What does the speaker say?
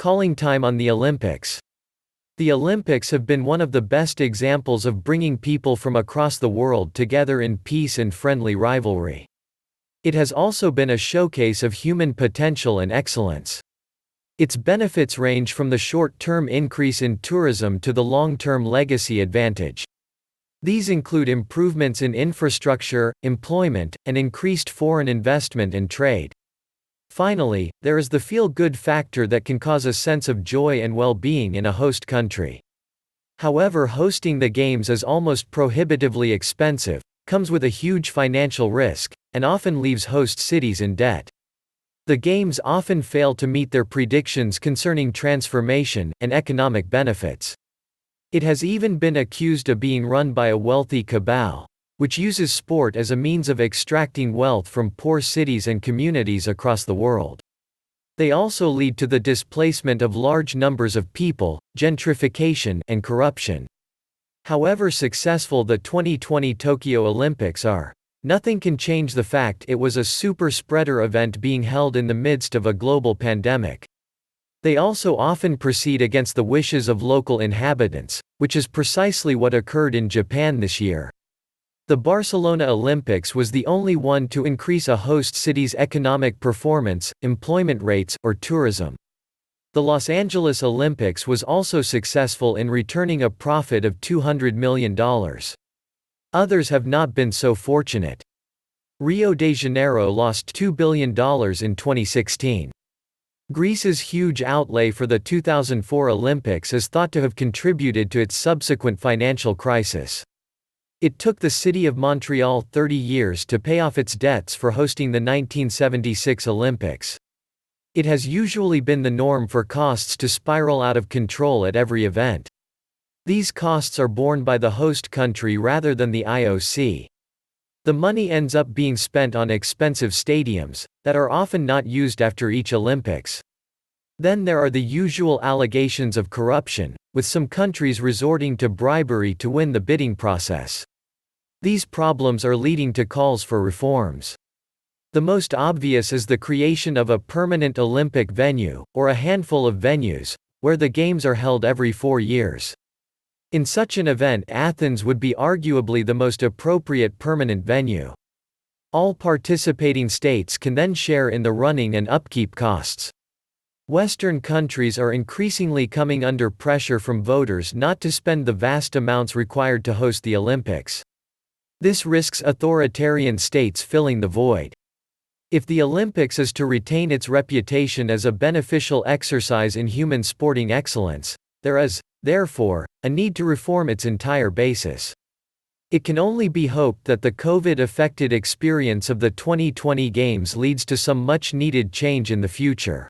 Calling time on the Olympics. The Olympics have been one of the best examples of bringing people from across the world together in peace and friendly rivalry. It has also been a showcase of human potential and excellence. Its benefits range from the short-term increase in tourism to the long-term legacy advantage. These include improvements in infrastructure, employment, and increased foreign investment and trade. Finally, there is the feel-good factor that can cause a sense of joy and well-being in a host country. However, hosting the Games is almost prohibitively expensive, comes with a huge financial risk, and often leaves host cities in debt. The Games often fail to meet their predictions concerning transformation and economic benefits. It has even been accused of being run by a wealthy cabal, which uses sport as a means of extracting wealth from poor cities and communities across the world. They also lead to the displacement of large numbers of people, gentrification, and corruption. However successful the 2020 Tokyo Olympics are, nothing can change the fact it was a super-spreader event being held in the midst of a global pandemic. They also often proceed against the wishes of local inhabitants, which is precisely what occurred in Japan this year. The Barcelona Olympics was the only one to increase a host city's economic performance, employment rates, or tourism. The Los Angeles Olympics was also successful in returning a profit of $200 million. Others have not been so fortunate. Rio de Janeiro lost $2 billion in 2016. Greece's huge outlay for the 2004 Olympics is thought to have contributed to its subsequent financial crisis. It took the city of Montreal 30 years to pay off its debts for hosting the 1976 Olympics. It has usually been the norm for costs to spiral out of control at every event. These costs are borne by the host country rather than the IOC. The money ends up being spent on expensive stadiums, that are often not used after each Olympics. Then there are the usual allegations of corruption, with some countries resorting to bribery to win the bidding process. These problems are leading to calls for reforms. The most obvious is the creation of a permanent Olympic venue, or a handful of venues, where the Games are held every 4 years. In such an event, Athens would be arguably the most appropriate permanent venue. All participating states can then share in the running and upkeep costs. Western countries are increasingly coming under pressure from voters not to spend the vast amounts required to host the Olympics. This risks authoritarian states filling the void. If the Olympics is to retain its reputation as a beneficial exercise in human sporting excellence, there is, therefore, a need to reform its entire basis. It can only be hoped that the COVID-affected experience of the 2020 Games leads to some much-needed change in the future.